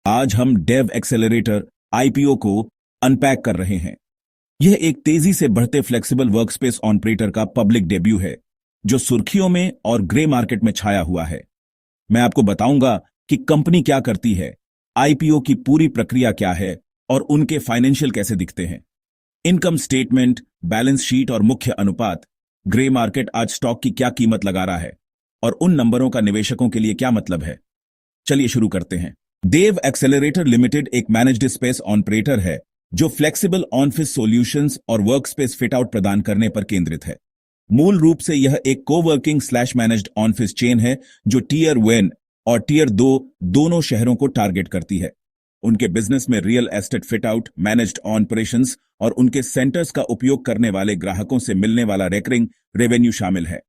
आज हम Dave accelerator IPO को अनपैक कर रहे हैं। यह एक तेजी से बढ़ते फ्लेक्सिबल वर्कस्पेस ऑपरेटर का पब्लिक डेब्यू है जो सुर्खियों में और ग्रे मार्केट में छाया हुआ है। मैं आपको बताऊंगा कि कंपनी क्या करती है, आईपीओ की पूरी प्रक्रिया क्या है और उनके फाइनेंशियल कैसे दिखते हैं। इनकम स्टेटमेंट, बैलेंस शीट और मुख्य अनुपात, ग्रे मार्केट आज स्टॉक की क्या कीमत लगा रहा है और उन नंबरों का निवेशकों के लिए क्या मतलब है। चलिए शुरू करते हैं। डेव एक्सेलरेटर लिमिटेड एक मैनेज्ड स्पेस ऑपरेटर है जो फ्लेक्सिबल ऑफिस सॉल्यूशंस और वर्कस्पेस फिट आउट प्रदान करने पर केंद्रित है। मूल रूप से यह एक coworking slash managed office chain है जो टियर 1 और टियर 2 दोनों शहरों को टारगेट करती है। उनके बिजनेस में real estate fit out, managed operations और उनके सेंटर्स का उपयोग करने वाले ग्राहकों से मिलने वाला रेकरिंग रेवेन्यू शामिल है।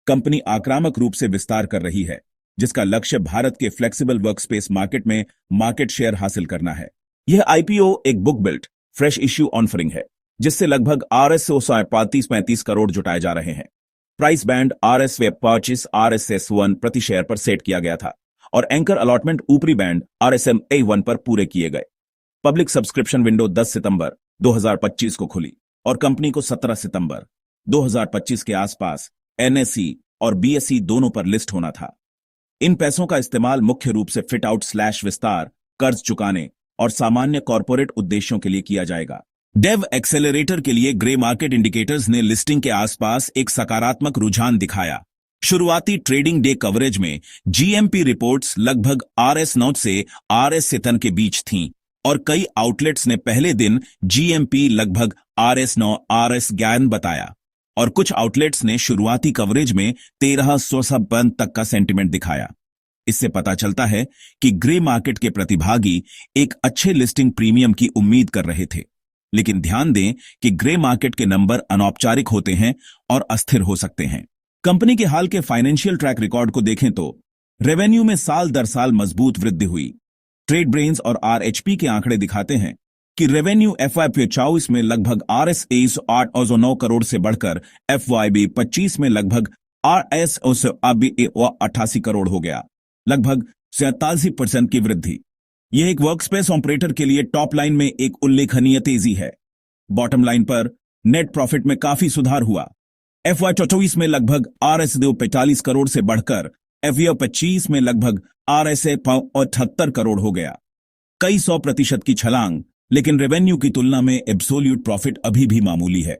कंपनी आक्रामक रूप से विस्तार कर रही है जिसका लक्ष्य भारत के फ्लेक्सिबल वर्कस्पेस मार्केट में मार्केट शेयर हासिल करना है। यह आईपीओ एक book built fresh issue offering है जिससे लगभग RS करोड़ जुटाए जा रहे हैं। प्राइस बैंड RS-25 प्रति शेयर पर सेट किया गया था और एंकर अलॉटमेंट ऊपरी बैंड RSM-A1 पर पूरे किए गए। पब्लिक सब्सक्रिप्शन विंडो 10 सितंबर 2025 को खुली और कंपनी को 17 सितंबर 2025 के आसपास NSE और BSE दोनों पर लिस्ट होना था। इन पैसों का इस्तेमाल मुख्य रूप से फिट आउट स्लैश विस्तार, कर्ज चुकाने और सामान्य कॉर्पोरेट उद्देश्यों के लिए किया जाएगा। डेव एक्सेलरेटर के लिए ग्रे मार्केट इंडिकेटर्स ने लिस्टिंग के आसपास एक सकारात्मक रुझान दिखाया। शुरुआती ट्रेडिंग डे कवरेज में जीएमपी रिपोर्ट्स लगभग RS9 से RS7 के बीच थीं और कई आउटलेट्स ने पहले दिन जीएमपी लगभग RS9 RS11 बताया और कुछ आउटलेट्स ने शुरुआती कवरेज में 1300 तक का सेंटीमेंट दिखाया। इससे पता चलता है कि ग्रे मार्केट के प्रतिभागी एक अच्छे लिस्टिंग प्रीमियम की उम्मीद कर रहे थे। लेकिन ध्यान दें कि ग्रे मार्केट के नंबर अनौपचारिक होते हैं और अस्थिर हो सकते हैं। कंपनी के हाल के फाइनेंशियल ट्रैक रिकॉर्ड को देखें तो रेवेन्यू में साल दर साल मजबूत वृद्धि हुई। ट्रेड ब्रेन्स और RHP के आंकड़े दिखाते हैं कि रेवेन्यू FY24 में लगभग RS 809 करोड़ से बढ़कर FY25 में लगभग RS 88 करोड़ हो गया, लगभग 47% की वृद्धि। यह एक वर्कस्पेस ऑपरेटर के लिए टॉप लाइन में एक उल्लेखनीय तेजी है। बॉटम लाइन पर नेट प्रॉफिट में काफी सुधार हुआ। FY24 में लगभग RS 45 करोड़ से बढ़कर FY25 में लगभग RS 78 करोड़ हो गया, कई 100% की छलांग। लेकिन रेवेन्यू की तुलना में एब्सोल्यूट प्रॉफिट अभी भी मामूली है।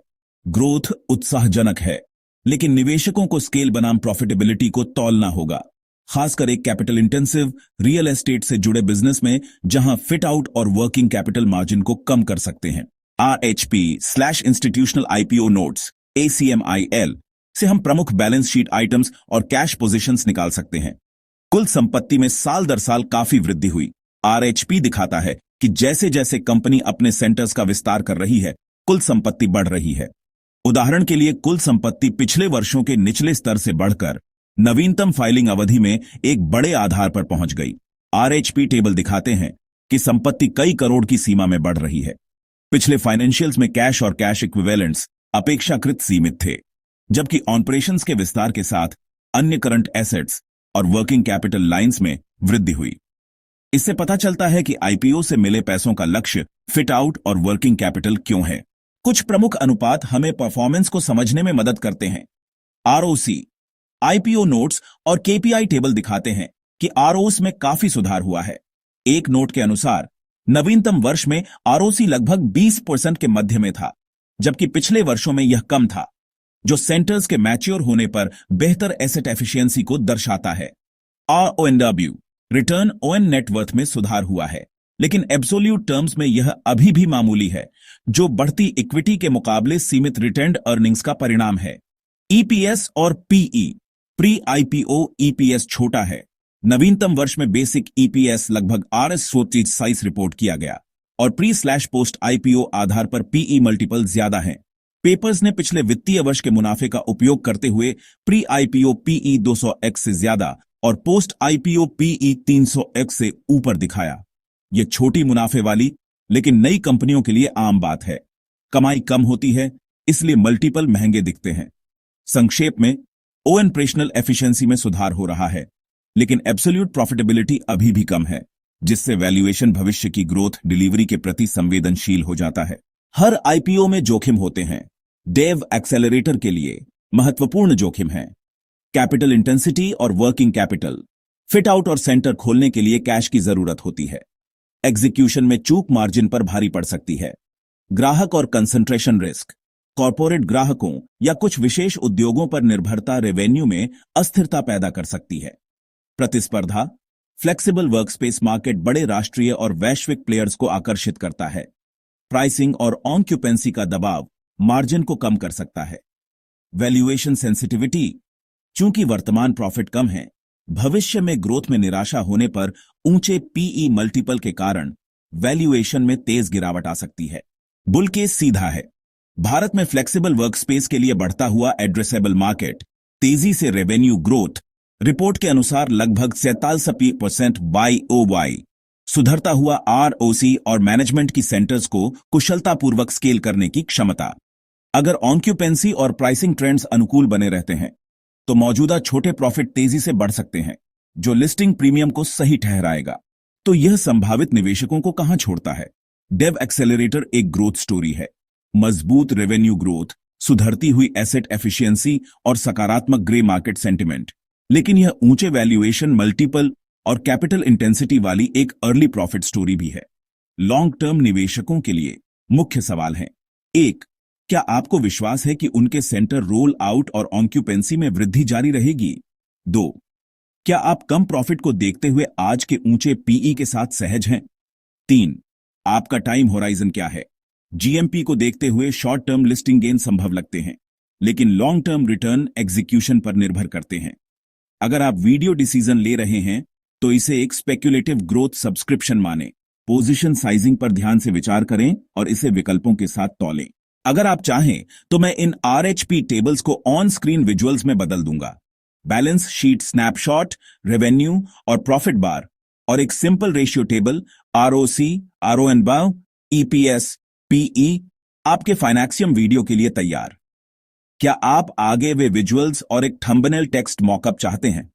ग्रोथ उत्साहजनक है लेकिन निवेशकों को स्केल बनाम प्रॉफिटेबिलिटी को तौलना होगा, खासकर एक कैपिटल इंटेंसिव रियल एस्टेट से जुड़े बिजनेस में जहां फिट आउट और वर्किंग कैपिटल मार्जिन को कम कर सकते हैं। RHP slash institutional IPO notes ACMIL से हम प्रमुख बैलेंस शीट आइटम्स और कैश पोजीशंस निकाल सकते हैं। कुल संपत्ति में साल दर साल काफी वृद्धि हुई। RHP दिखाता है कि जैसे जैसे कंपनी अपने सेंटर्स का विस्तार कर रही है, कुल संपत्ति बढ़ रही है। उदाहरण के लिए कुल संपत्ति पिछले वर्षों के निचले स्तर से बढ़कर नवीनतम फाइलिंग अवधि में एक बड़े आधार पर पहुंच गई। RHP टेबल दिखाते हैं कि संपत्ति कई करोड़ की सीमा में बढ़ रही है। पिछले फाइनेंशियल्स में कैश और कैश इक्विवेलेंट्स अपेक्षाकृत सीमित थे, जबकि ऑपरेशंस के विस्तार के साथ अन्य करंट एसेट्स और वर्किंग कैपिटल लाइंस में वृद्धि हुई। इससे पता चलता है कि आईपीओ से मिले पैसों का लक्ष्य फिट आउट और वर्किंग कैपिटल क्यों है। कुछ प्रमुख अनुपात हमें परफॉर्मेंस को समझने में मदद करते हैं। ROC, आईपीओ नोट्स और KPI टेबल दिखाते हैं कि ROS में काफी सुधार हुआ है। एक नोट के अनुसार नवीनतम वर्ष में ROC लगभग 20% के मध्य में था, जबकि पिछले वर्षों में यह कम था, जो सेंटर्स के मैच्योर होने पर बेहतर एसेट एफिशिएंसी को दर्शाता है। RONW, रिटर्न ऑन नेटवर्थ में सुधार हुआ है, लेकिन एब्सोल्यूट टर्म्स में यह अभी भी मामूली है, जो बढ़ती इक्विटी के मुकाबले सीमित रिटेन्ड अर्निंग्स का परिणाम है। EPS और PE, प्री IPO EPS छोटा है। नवीनतम वर्ष में बेसिक EPS लगभग RS 27 रिपोर्ट किया गया और प्री स्लैश पोस्ट IPO आधार पर PE मल्टीपल ज्यादा है। पेपर्स ने पिछले वित्तीय वर्ष के मुनाफे का उपयोग करते हुए प्री IPO PE 200x से ज्यादा और पोस्ट IPO PE 300x से ऊपर दिखाया। यह छोटी मुनाफे वाली लेकिन नई कंपनियों के लिए आम बात है। कमाई कम होती है, इसलिए मल्टीपल महंगे दिखते हैं। संक्षेप में, ऑपरेशनल एफिशिएंसी में सुधार हो रहा है, लेकिन एब्सोल्यूट प्रॉफिटेबिलिटी अभी भी कम है। जिससे वैल्यूएशन भविष्य की ग्रोथ डिलीवरी के प्रति संवेदनशील हो जाता है। हर आईपीओ में जोखिम होते हैं। डेव एक्सेलरेटर के लिए महत्वपूर्ण जोखिम है कैपिटल इंटेंसिटी और वर्किंग कैपिटल। फिट आउट और सेंटर खोलने के लिए कैश की जरूरत होती है। एग्जीक्यूशन में चूक मार्जिन पर भारी पड़ सकती है। ग्राहक और कंसंट्रेशन रिस्क। कॉर्पोरेट ग्राहकों या कुछ विशेष उद्योगों पर निर्भरता रेवेन्यू में अस्थिरता पैदा कर सकती है। प्रतिस्पर्धा। फ्लेक्सिबल वर्कस्पेस मार्केट बड़े राष्ट्रीय और वैश्विक प्लेयर्स को आकर्षित करता है। प्राइसिंग और ऑक्यूपेंसी का दबाव मार्जिन को कम कर सकता है। Valuation sensitivity. चूंकि वर्तमान प्रॉफिट कम है, भविष्य में ग्रोथ में निराशा होने पर ऊंचे पीई मल्टीपल के कारण वैल्यूएशन में तेज गिरावट आ सकती है। बुल केस सीधा है। भारत में फ्लेक्सिबल वर्कस्पेस के लिए बढ़ता हुआ एड्रेसेबल मार्केट, तेजी से रेवेन्यू ग्रोथ, रिपोर्ट के अनुसार लगभग 47% YoY, सुधरता हुआ ROC और मैनेजमेंट की सेंटर्स को कुशलतापूर्वक स्केल करने की क्षमता। अगर ऑक्यूपेंसी और प्राइसिंग ट्रेंड्स अनुकूल बने रहते हैं तो मौजूदा छोटे प्रॉफिट तेजी से बढ़ सकते हैं, जो लिस्टिंग प्रीमियम को सही ठहराएगा। तो यह संभावित निवेशकों को कहां छोड़ता है? डेव एक्सेलरेटर एक ग्रोथ स्टोरी है। मजबूत रेवेन्यू ग्रोथ, सुधरती हुई एसेट एफिशिएंसी और सकारात्मक ग्रे मार्केट सेंटिमेंट। लेकिन यह ऊंचे वैल्यूएशन मल्टीपल और कैपिटल इंटेंसिटी वाली एक अर्ली प्रॉफिट स्टोरी भी है। लॉन्ग टर्म निवेशकों के लिए मुख्य सवाल हैं। 1. क्या आपको विश्वास है कि उनके सेंटर रोल आउट और ऑक्यूपेंसी में वृद्धि जारी रहेगी? 2. क्या आप कम प्रॉफिट को देखते हुए आज के ऊंचे पीई के साथ सहज हैं? 3. आपका टाइम होराइजन क्या है? जीएमपी को देखते हुए शॉर्ट टर्म लिस्टिंग गेन संभव लगते हैं, लेकिन लॉन्ग टर्म रिटर्न एग्जीक्यूशन पर निर्भर करते हैं। अगर आप वीडियो डिसीजन ले रहे हैं तो इसे एक स्पेक्युलेटिव ग्रोथ सब्सक्रिप्शन माने। पोजीशन साइजिंग पर ध्यान से विचार करें और इसे विकल्पों के साथ तौलें। अगर आप चाहें तो मैं इन RHP टेबल्स को ऑन स्क्रीन विजुअल्स में बदल दूंगा। बैलेंस शीट स्नैपशॉट, रेवेन्यू और प्रॉफिट बार, और एक simple ratio table ROC, RONBAV, EPS, PE आपके फाइनेक्सियम वीडियो के लिए तैयार। क्या आप आगे वे विजुअल्स और एक थंबनेल टेक्स्ट मॉकअप चाहते हैं?